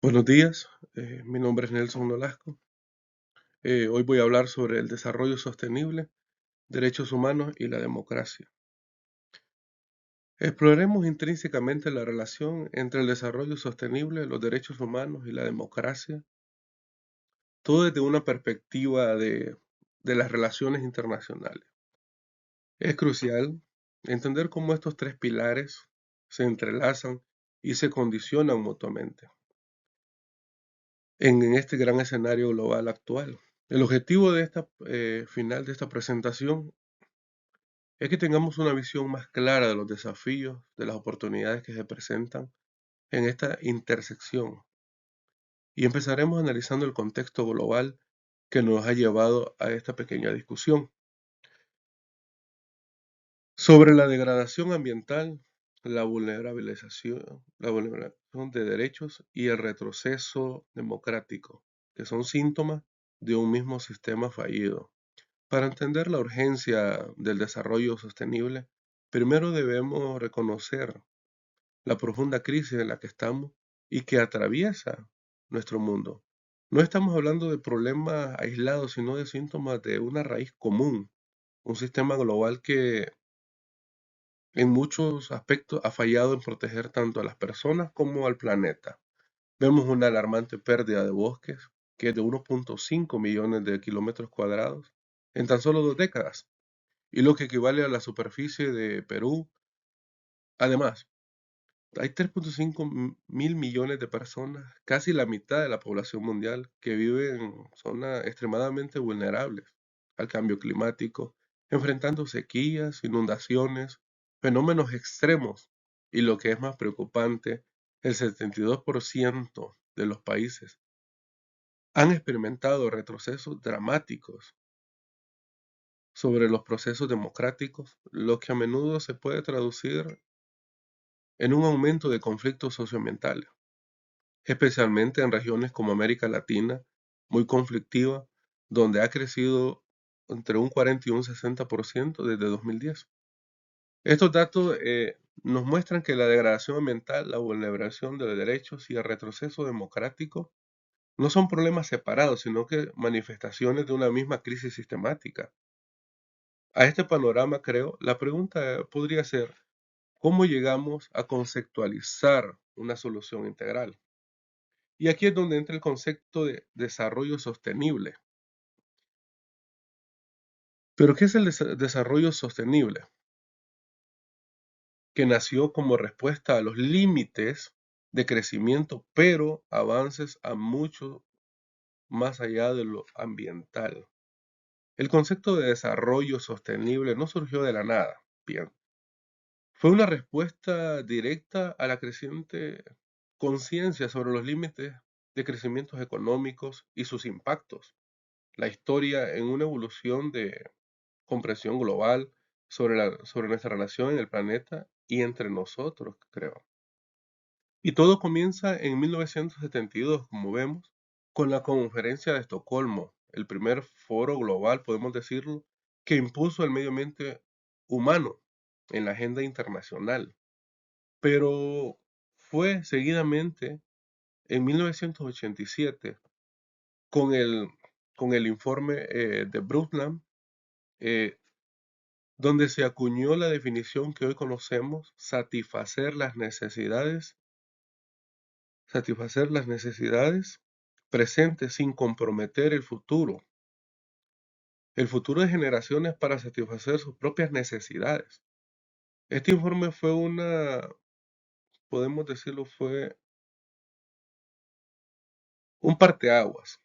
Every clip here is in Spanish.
Buenos días, mi nombre es Nelson Nolasco. Hoy voy a hablar sobre el desarrollo sostenible, derechos humanos y la democracia. Exploremos intrínsecamente la relación entre el desarrollo sostenible, los derechos humanos y la democracia, todo desde una perspectiva de las relaciones internacionales. Es crucial entender cómo estos tres pilares se entrelazan y se condicionan mutuamente en este gran escenario global actual. El objetivo de esta final de esta presentación es que tengamos una visión más clara de los desafíos, de las oportunidades que se presentan en esta intersección. Y empezaremos analizando el contexto global que nos ha llevado a esta pequeña discusión. Sobre la degradación ambiental, la vulneración de derechos y el retroceso democrático, que son síntomas de un mismo sistema fallido. Para entender la urgencia del desarrollo sostenible, primero debemos reconocer la profunda crisis en la que estamos y que atraviesa nuestro mundo. No estamos hablando de problemas aislados, sino de síntomas de una raíz común, un sistema global que en muchos aspectos ha fallado en proteger tanto a las personas como al planeta. Vemos una alarmante pérdida de bosques, que es de 1.5 millones de kilómetros cuadrados en tan solo 2 décadas, y lo que equivale a la superficie de Perú. Además, hay 3.5 mil millones de personas, casi la mitad de la población mundial, que viven en zonas extremadamente vulnerables al cambio climático, enfrentando sequías, inundaciones, fenómenos extremos y lo que es más preocupante, el 72% de los países han experimentado retrocesos dramáticos sobre los procesos democráticos, lo que a menudo se puede traducir en un aumento de conflictos socioambientales, especialmente en regiones como América Latina, muy conflictiva, donde ha crecido entre un 40 y un 60% desde 2010. Estos datos nos muestran que la degradación ambiental, la vulneración de derechos y el retroceso democrático no son problemas separados, sino que manifestaciones de una misma crisis sistemática. A este panorama, creo, la pregunta podría ser, ¿cómo llegamos a conceptualizar una solución integral? Y aquí es donde entra el concepto de desarrollo sostenible. ¿Pero qué es el desarrollo sostenible? Que nació como respuesta a los límites de crecimiento, pero avances a mucho más allá de lo ambiental. El concepto de desarrollo sostenible no surgió de la nada, bien. Fue una respuesta directa a la creciente conciencia sobre los límites de crecimientos económicos y sus impactos. La historia en una evolución de comprensión global sobre nuestra relación en el planeta y entre nosotros, creo. Y todo comienza en 1972, como vemos, con la Conferencia de Estocolmo, el primer foro global, podemos decirlo, que impuso el medio ambiente humano en la agenda internacional. Pero fue seguidamente en 1987 con con el informe de Brundtland, eh, donde se acuñó la definición que hoy conocemos, satisfacer las necesidades presentes sin comprometer el futuro de generaciones para satisfacer sus propias necesidades. Este informe fue podemos decirlo, fue un parteaguas,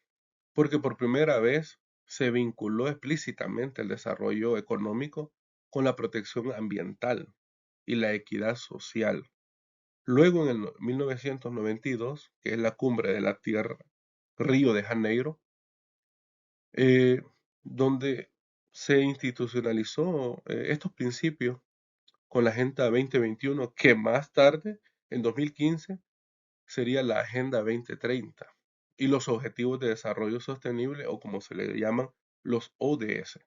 porque por primera vez se vinculó explícitamente el desarrollo económico con la protección ambiental y la equidad social. Luego, en el 1992, que es la cumbre de la Tierra, Río de Janeiro, eh, donde se institucionalizó estos principios con la Agenda 2021, que más tarde, en 2015, sería la Agenda 2030 y los Objetivos de Desarrollo Sostenible, o como se le llaman, los ODS.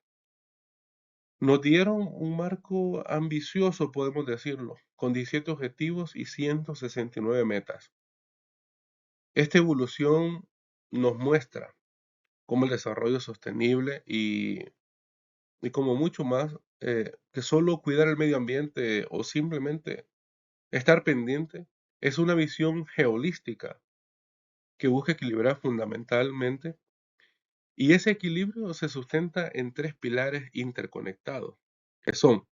Nos dieron un marco ambicioso, podemos decirlo, con 17 objetivos y 169 metas. Esta evolución nos muestra cómo el desarrollo sostenible y como mucho más que solo cuidar el medio ambiente o simplemente estar pendiente, es una visión geolística que busca equilibrar fundamentalmente, y ese equilibrio se sustenta en tres pilares interconectados, que son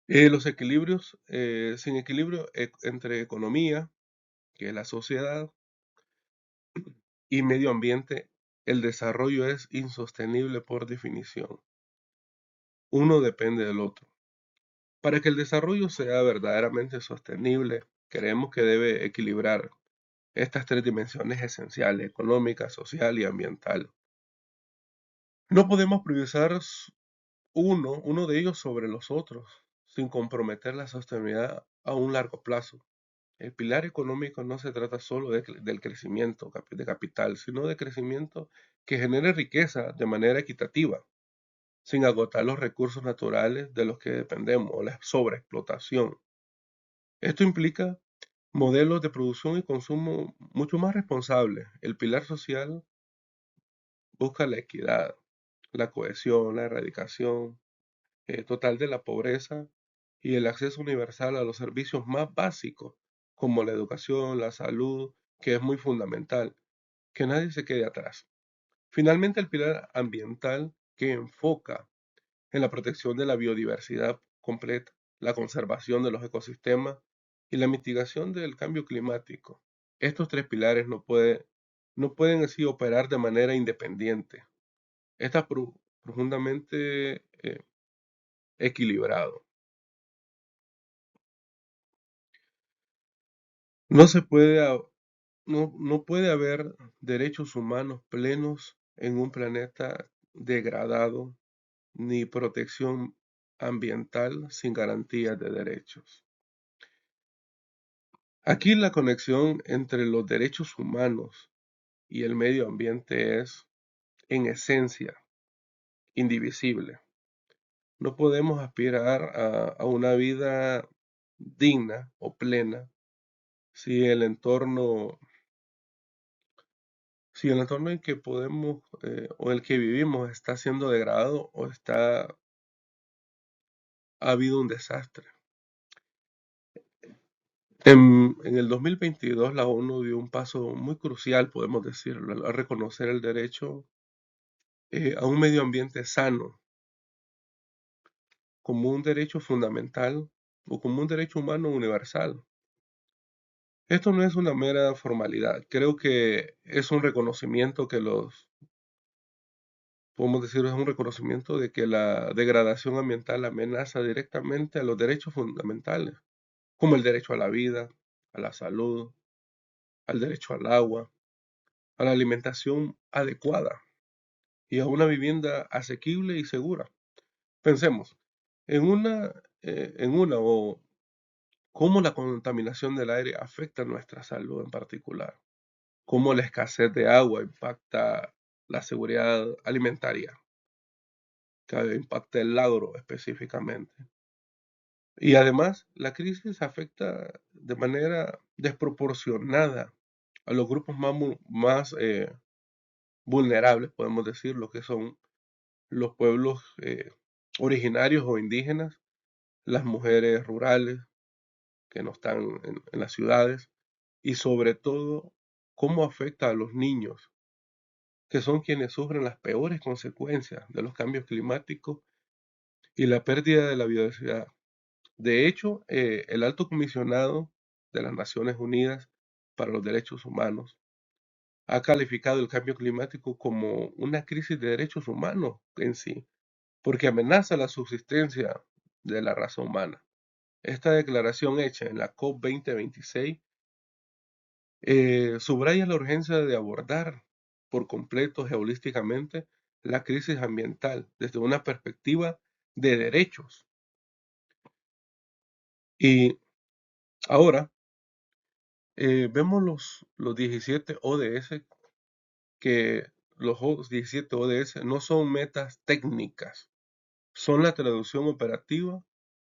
los equilibrios, sin equilibrio entre economía, que es la sociedad, y medio ambiente, el desarrollo es insostenible por definición. Uno depende del otro. Para que el desarrollo sea verdaderamente sostenible, creemos que debe equilibrar estas tres dimensiones esenciales: económica, social y ambiental. No podemos priorizar uno de ellos sobre los otros sin comprometer la sostenibilidad a un largo plazo. El pilar económico no se trata solo del crecimiento de capital, sino de crecimiento que genere riqueza de manera equitativa, sin agotar los recursos naturales de los que dependemos o la sobreexplotación. Esto implica modelos de producción y consumo mucho más responsables. El pilar social busca la equidad, la cohesión, la erradicación total de la pobreza y el acceso universal a los servicios más básicos, como la educación, la salud, que es muy fundamental, que nadie se quede atrás. Finalmente, el pilar ambiental, que enfoca en la protección de la biodiversidad completa, la conservación de los ecosistemas y la mitigación del cambio climático. Estos tres pilares no pueden así operar de manera independiente. Está profundamente equilibrado. No se puede, no puede haber derechos humanos plenos en un planeta degradado, ni protección ambiental sin garantías de derechos. Aquí la conexión entre los derechos humanos y el medio ambiente es, en esencia, indivisible. No podemos aspirar a una vida digna o plena si el entorno, si el entorno en que podemos o el que vivimos está siendo degradado o ha habido un desastre. En el 2022 la ONU dio un paso muy crucial, podemos decirlo, a reconocer el derecho a un medio ambiente sano como un derecho fundamental o como un derecho humano universal. Esto no es una mera formalidad, creo que es un reconocimiento podemos decir, es un reconocimiento de que la degradación ambiental amenaza directamente a los derechos fundamentales, como el derecho a la vida, a la salud, al derecho al agua, a la alimentación adecuada y a una vivienda asequible y segura. Pensemos en una o cómo la contaminación del aire afecta nuestra salud en particular, cómo la escasez de agua impacta la seguridad alimentaria, que impacta el agro específicamente. Y además, la crisis afecta de manera desproporcionada a los grupos más vulnerables, podemos decir, lo que son los pueblos originarios o indígenas, las mujeres rurales que no están en las ciudades, y sobre todo cómo afecta a los niños, que son quienes sufren las peores consecuencias de los cambios climáticos y la pérdida de la biodiversidad. De hecho, el Alto Comisionado de las Naciones Unidas para los Derechos Humanos ha calificado el cambio climático como una crisis de derechos humanos en sí, porque amenaza la subsistencia de la raza humana. Esta declaración hecha en la COP 2026 subraya la urgencia de abordar por completo geolísticamente la crisis ambiental desde una perspectiva de derechos. Y ahora vemos los 17 ODS, que los 17 ODS no son metas técnicas, son la traducción operativa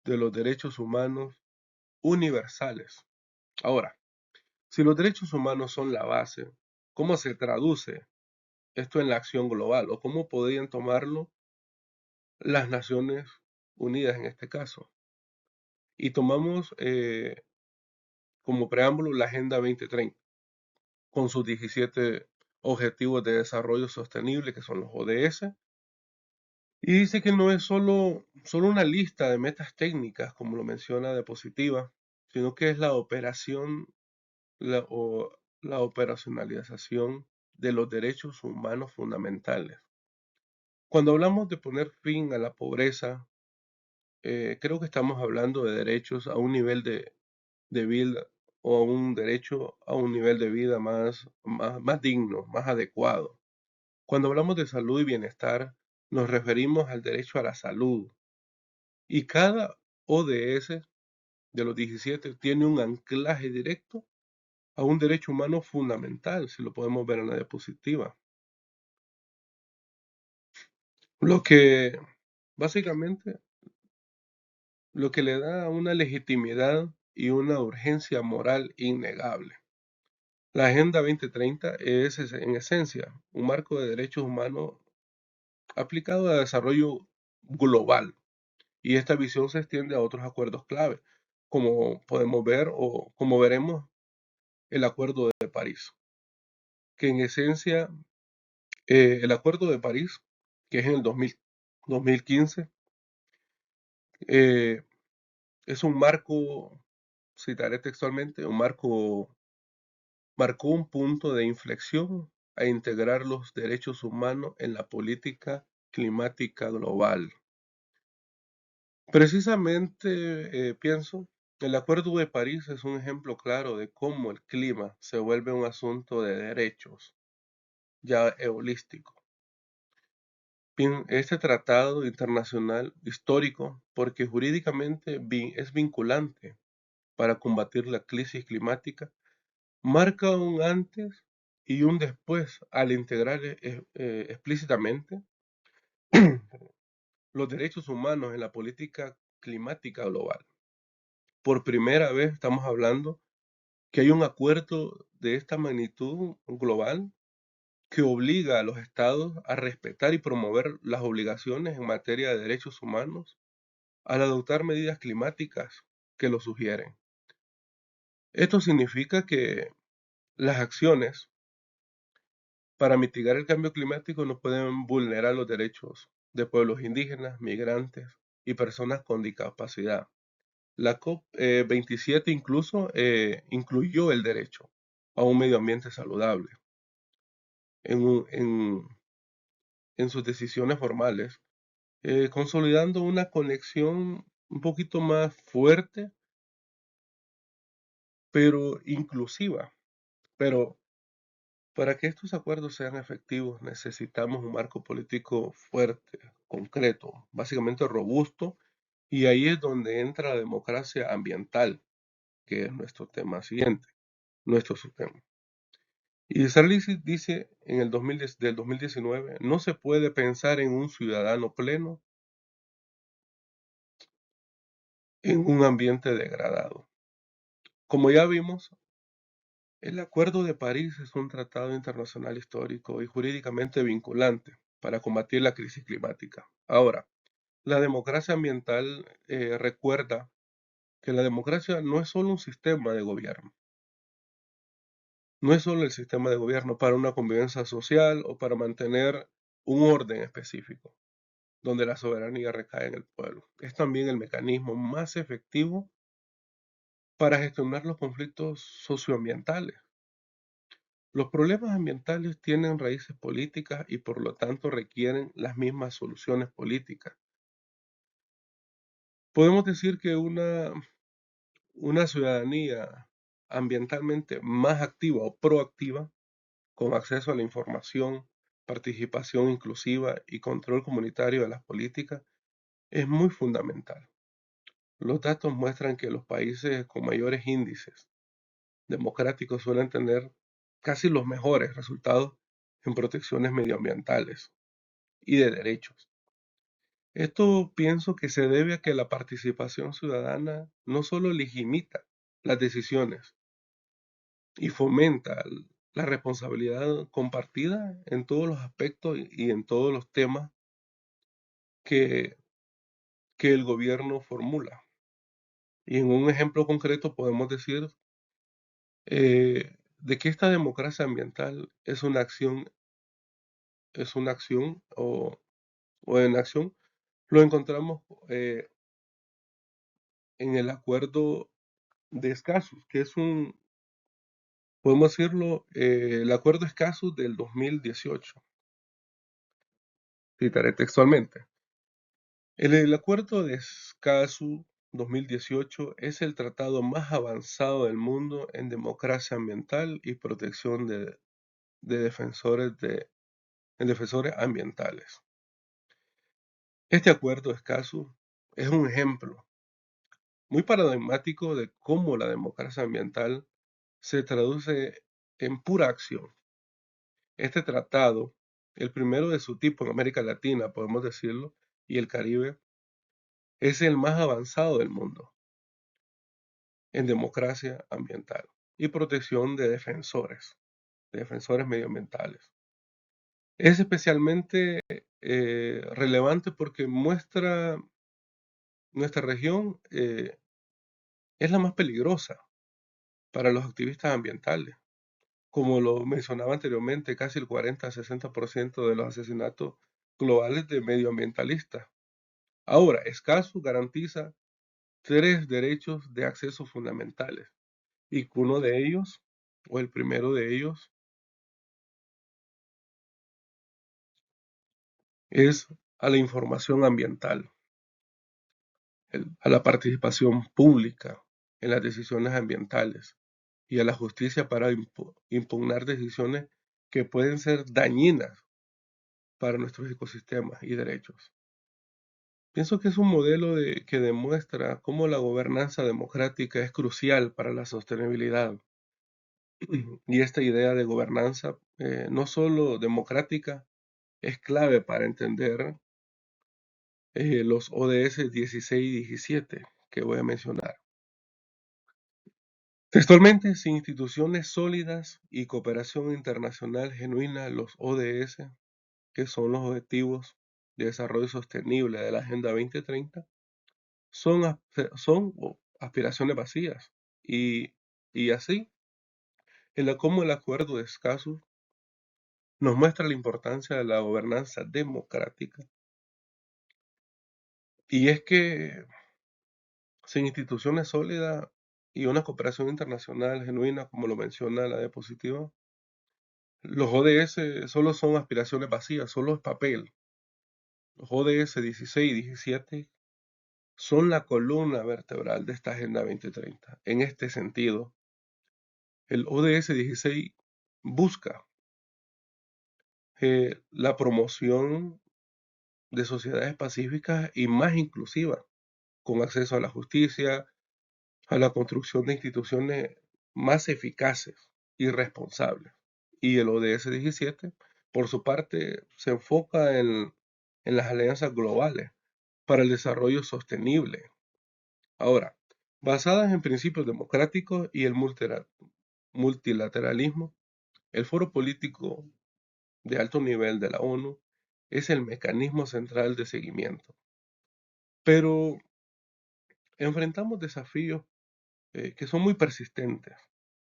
de los derechos humanos universales. Ahora, Si los derechos humanos son la base, ¿cómo se traduce esto en la acción global? ¿O cómo podrían tomarlo las Naciones Unidas en este caso? Y tomamos como preámbulo la Agenda 2030, con sus 17 Objetivos de Desarrollo Sostenible, que son los ODS, y dice que no es solo una lista de metas técnicas, como lo menciona diapositiva, sino que es la operación o la operacionalización de los derechos humanos fundamentales. Cuando hablamos de poner fin a la pobreza, creo que estamos hablando de derechos a un nivel de vida o a un derecho a un nivel de vida más digno, más adecuado. Cuando hablamos de salud y bienestar, nos referimos al derecho a la salud. Y cada ODS de los 17 tiene un anclaje directo a un derecho humano fundamental, si lo podemos ver en la diapositiva. Lo que básicamente lo que le da una legitimidad y una urgencia moral innegable. La Agenda 2030 es en esencia un marco de derechos humanos aplicado a desarrollo global, y esta visión se extiende a otros acuerdos clave, como podemos ver o como veremos el Acuerdo de París, que en esencia el Acuerdo de París, que es en el 2015, eh, es un marco, citaré textualmente, marcó un punto de inflexión a integrar los derechos humanos en la política climática global. Precisamente, pienso, el Acuerdo de París es un ejemplo claro de cómo el clima se vuelve un asunto de derechos, ya holístico. Este tratado internacional histórico, porque jurídicamente es vinculante para combatir la crisis climática, marca un antes y un después al integrar explícitamente los derechos humanos en la política climática global. Por primera vez estamos hablando que hay un acuerdo de esta magnitud global que obliga a los estados a respetar y promover las obligaciones en materia de derechos humanos al adoptar medidas climáticas que lo sugieren. Esto significa que las acciones para mitigar el cambio climático no pueden vulnerar los derechos de pueblos indígenas, migrantes y personas con discapacidad. La COP27 incluso incluyó el derecho a un medio ambiente saludable en sus decisiones formales, consolidando una conexión un poquito más fuerte, pero inclusiva. Pero para que estos acuerdos sean efectivos necesitamos un marco político fuerte, concreto, básicamente robusto, y ahí es donde entra la democracia ambiental, que es nuestro tema siguiente, nuestro subtema. Y Sarlisi dice en el 2019, no se puede pensar en un ciudadano pleno en un ambiente degradado. Como ya vimos, el Acuerdo de París es un tratado internacional histórico y jurídicamente vinculante para combatir la crisis climática. Ahora, la democracia ambiental recuerda que la democracia no es solo un sistema de gobierno, no es solo el sistema de gobierno para una convivencia social o para mantener un orden específico, donde la soberanía recae en el pueblo. Es también el mecanismo más efectivo para gestionar los conflictos socioambientales. Los problemas ambientales tienen raíces políticas y por lo tanto requieren las mismas soluciones políticas. Podemos decir que una ciudadanía ambientalmente más activa o proactiva, con acceso a la información, participación inclusiva y control comunitario de las políticas, es muy fundamental. Los datos muestran que los países con mayores índices democráticos suelen tener casi los mejores resultados en protecciones medioambientales y de derechos. Esto pienso que se debe a que la participación ciudadana no solo legimita las decisiones, y fomenta la responsabilidad compartida en todos los aspectos y en todos los temas que, que el gobierno formula. Y en un ejemplo concreto podemos decir de que esta democracia ambiental es una acción o en acción, lo encontramos en el acuerdo de Escazú, que podemos decirlo, el acuerdo Escazú del 2018. Citaré textualmente. El acuerdo de Escazú 2018 es el tratado más avanzado del mundo en democracia ambiental y protección de defensores ambientales. Este acuerdo Escazú es un ejemplo muy paradigmático de cómo la democracia ambiental se traduce en pura acción. Este tratado, el primero de su tipo en América Latina, podemos decirlo, y el Caribe, es el más avanzado del mundo en democracia ambiental y protección de defensores medioambientales. Es especialmente relevante porque nuestra región es la más peligrosa para los activistas ambientales. Como lo mencionaba anteriormente, casi el 40-60% de los asesinatos globales de medioambientalistas. Ahora, Escazú garantiza 3 derechos de acceso fundamentales y que uno de ellos, o el primero de ellos, es a la información ambiental, a la participación pública en las decisiones ambientales y a la justicia para impugnar decisiones que pueden ser dañinas para nuestros ecosistemas y derechos. Pienso que es un modelo que demuestra cómo la gobernanza democrática es crucial para la sostenibilidad. Y esta idea de gobernanza, no solo democrática, es clave para entender los ODS 16 y 17 que voy a mencionar. Textualmente, sin instituciones sólidas y cooperación internacional genuina, los ODS, que son los Objetivos de Desarrollo Sostenible de la Agenda 2030, son aspiraciones vacías. Y así, cómo el acuerdo de Escazú nos muestra la importancia de la gobernanza democrática. Y es que sin instituciones sólidas y una cooperación internacional genuina, como lo menciona la diapositiva, los ODS solo son aspiraciones vacías, solo es papel. Los ODS 16 y 17 son la columna vertebral de esta Agenda 2030. En este sentido, el ODS 16 busca la promoción de sociedades pacíficas y más inclusivas, con acceso a la justicia, a la construcción de instituciones más eficaces y responsables. Y el ODS 17, por su parte, se enfoca en las alianzas globales para el desarrollo sostenible. Ahora, basadas en principios democráticos y el multilateralismo, el Foro Político de Alto Nivel de la ONU es el mecanismo central de seguimiento. Pero enfrentamos desafíos que son muy persistentes,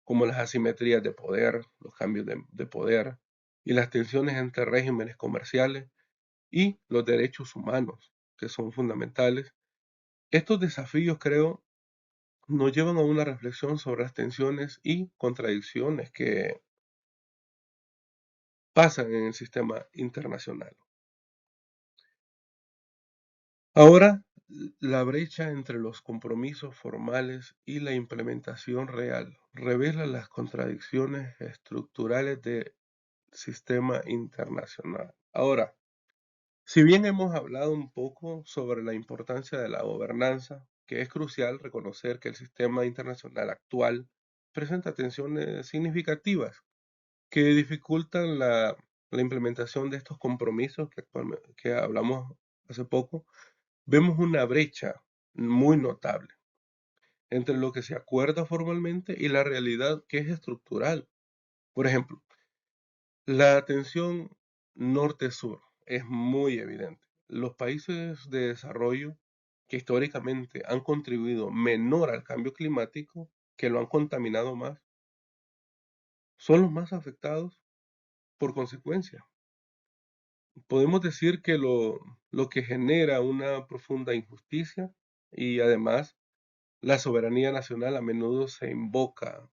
como las asimetrías de poder, los cambios de poder y las tensiones entre regímenes comerciales y los derechos humanos, que son fundamentales. Estos desafíos, creo, nos llevan a una reflexión sobre las tensiones y contradicciones que pasan en el sistema internacional. Ahora, la brecha entre los compromisos formales y la implementación real revela las contradicciones estructurales del sistema internacional. Ahora, si bien hemos hablado un poco sobre la importancia de la gobernanza, que es crucial reconocer que el sistema internacional actual presenta tensiones significativas que dificultan la implementación de estos compromisos que hablamos hace poco, vemos una brecha muy notable. entre lo que se acuerda formalmente y la realidad que es estructural. Por ejemplo, la tensión norte-sur es muy evidente. Los países de desarrollo que históricamente han contribuido menor al cambio climático, que lo han contaminado más, son los más afectados por consecuencia. Podemos decir que lo que genera una profunda injusticia y además la soberanía nacional a menudo se invoca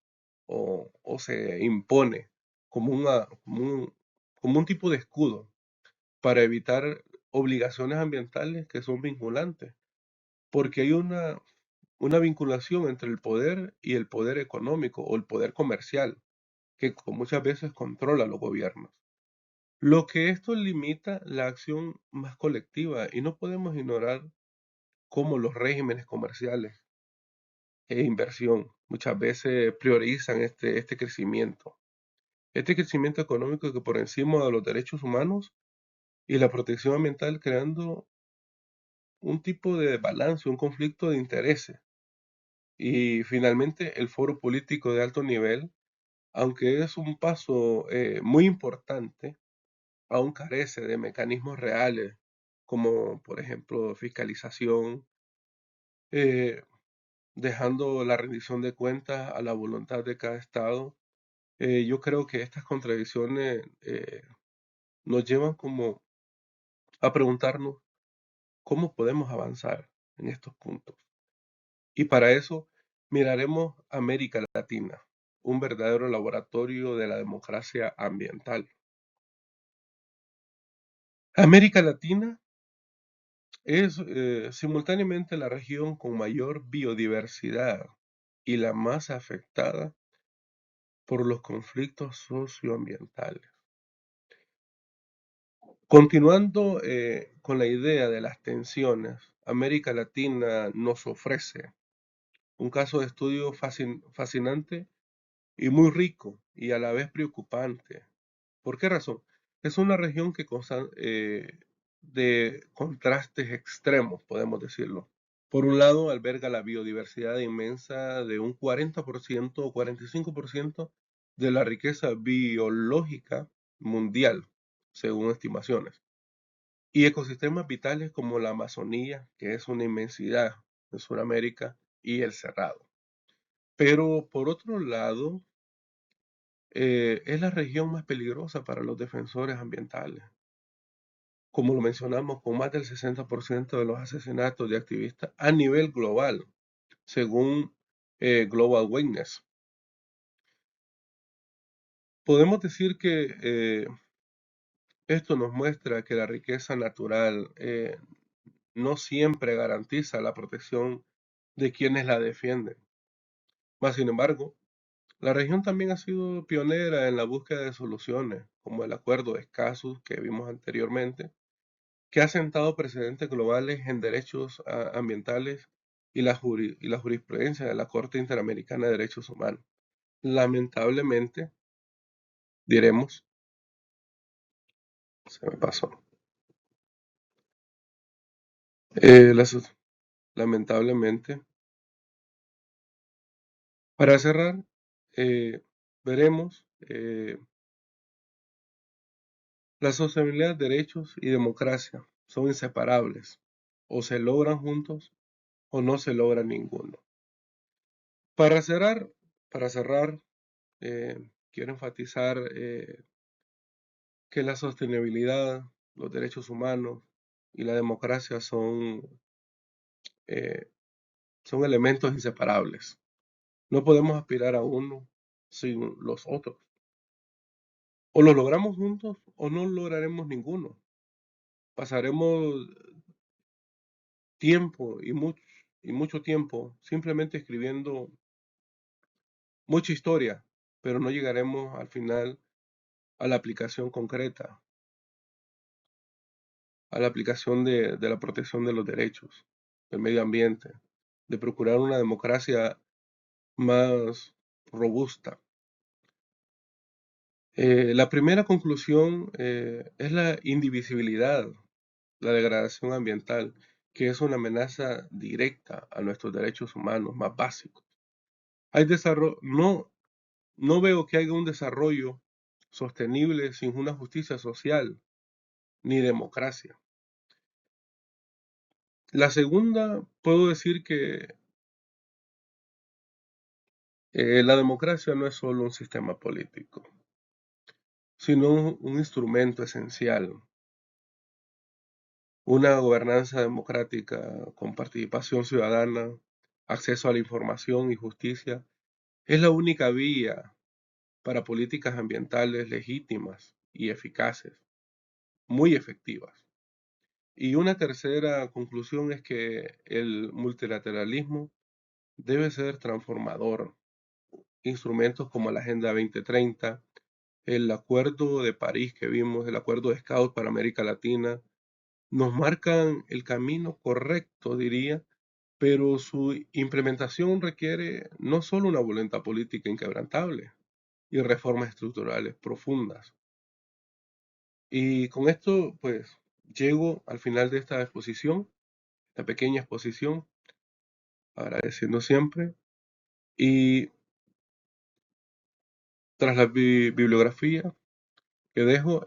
o se impone como, como un tipo de escudo para evitar obligaciones ambientales que son vinculantes, porque hay una vinculación entre el poder y el poder económico o el poder comercial, que muchas veces controla los gobiernos. Lo que esto limita la acción más colectiva y no podemos ignorar cómo los regímenes comerciales e inversión muchas veces priorizan este crecimiento económico que por encima de los derechos humanos y la protección ambiental, creando un tipo de balance, un conflicto de intereses. Y finalmente el foro político de alto nivel, aunque es un paso muy importante, aún carece de mecanismos reales, como por ejemplo fiscalización, eh, dejando la rendición de cuentas a la voluntad de cada Estado. Yo creo que estas contradicciones nos llevan como a preguntarnos cómo podemos avanzar en estos puntos. Y para eso miraremos América Latina, un verdadero laboratorio de la democracia ambiental. América Latina es simultáneamente la región con mayor biodiversidad y la más afectada por los conflictos socioambientales. Continuando con la idea de las tensiones, América Latina nos ofrece un caso de estudio fascinante y muy rico y a la vez preocupante. ¿Por qué razón? Es una región que de contrastes extremos, podemos decirlo. Por un lado, alberga la biodiversidad inmensa de un 40% o 45% de la riqueza biológica mundial, según estimaciones, y ecosistemas vitales como la Amazonía, que es una inmensidad en Sudamérica, y el Cerrado. Pero por otro lado, es la región más peligrosa para los defensores ambientales. Como lo mencionamos, con más del 60% de los asesinatos de activistas a nivel global, según Global Witness. Podemos decir que esto nos muestra que la riqueza natural no siempre garantiza la protección de quienes la defienden. Más sin embargo, la región también ha sido pionera en la búsqueda de soluciones, como el Acuerdo de Escazú que vimos anteriormente, que ha sentado precedentes globales en derechos ambientales y la jurisprudencia de la Corte Interamericana de Derechos Humanos. Lamentablemente, diremos, se me pasó. Lamentablemente, para cerrar, eh, veremos la sostenibilidad, derechos y democracia son inseparables. O se logran juntos o no se logra ninguno. Para cerrar, para cerrar quiero enfatizar que la sostenibilidad, los derechos humanos y la democracia eh, son elementos inseparables. No podemos aspirar a uno sin los otros. O lo logramos juntos o no lograremos ninguno. Pasaremos tiempo y mucho tiempo simplemente escribiendo mucha historia, pero no llegaremos al final a la aplicación concreta, a la aplicación de la protección de los derechos, del medio ambiente, de procurar una democracia más robusta. La primera conclusión es la indivisibilidad, la degradación ambiental, que es una amenaza directa a nuestros derechos humanos más básicos. Hay desarrollo, no veo que haya un desarrollo sostenible sin una justicia social ni democracia. La segunda, puedo decir que la democracia no es solo un sistema político, sino un instrumento esencial. Una gobernanza democrática con participación ciudadana, acceso a la información y justicia es la única vía para políticas ambientales legítimas y eficaces, muy efectivas. Y una tercera conclusión es que el multilateralismo debe ser transformador. Instrumentos como la Agenda 2030, el Acuerdo de París que vimos, el Acuerdo de Scout para América Latina, nos marcan el camino correcto, diría, pero su implementación requiere no solo una voluntad política inquebrantable y reformas estructurales profundas. Y con esto, pues, llego al final de esta exposición, esta pequeña exposición, agradeciendo siempre. Y tras la bibliografía que dejo,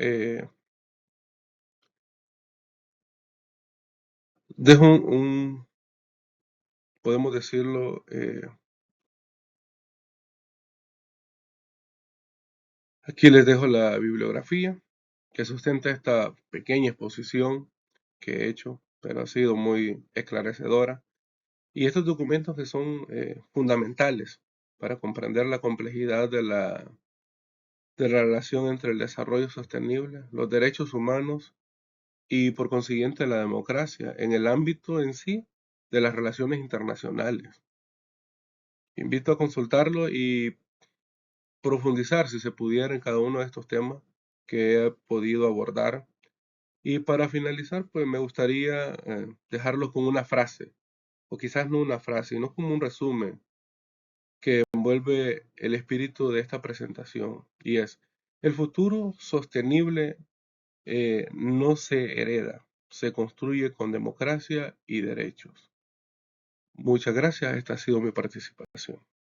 dejo podemos decirlo, aquí les dejo la bibliografía que sustenta esta pequeña exposición que he hecho, pero ha sido muy esclarecedora. Y estos documentos que son fundamentales para comprender la complejidad de la relación entre el desarrollo sostenible, los derechos humanos y por consiguiente la democracia en el ámbito en sí de las relaciones internacionales. Invito a consultarlo y profundizar, si se pudiera, en cada uno de estos temas que he podido abordar. Y para finalizar, pues me gustaría dejarlo con una frase, o quizás no una frase, sino como un resumen que envuelve el espíritu de esta presentación. Y es, el futuro sostenible no se hereda, se construye con democracia y derechos. Muchas gracias, esta ha sido mi participación.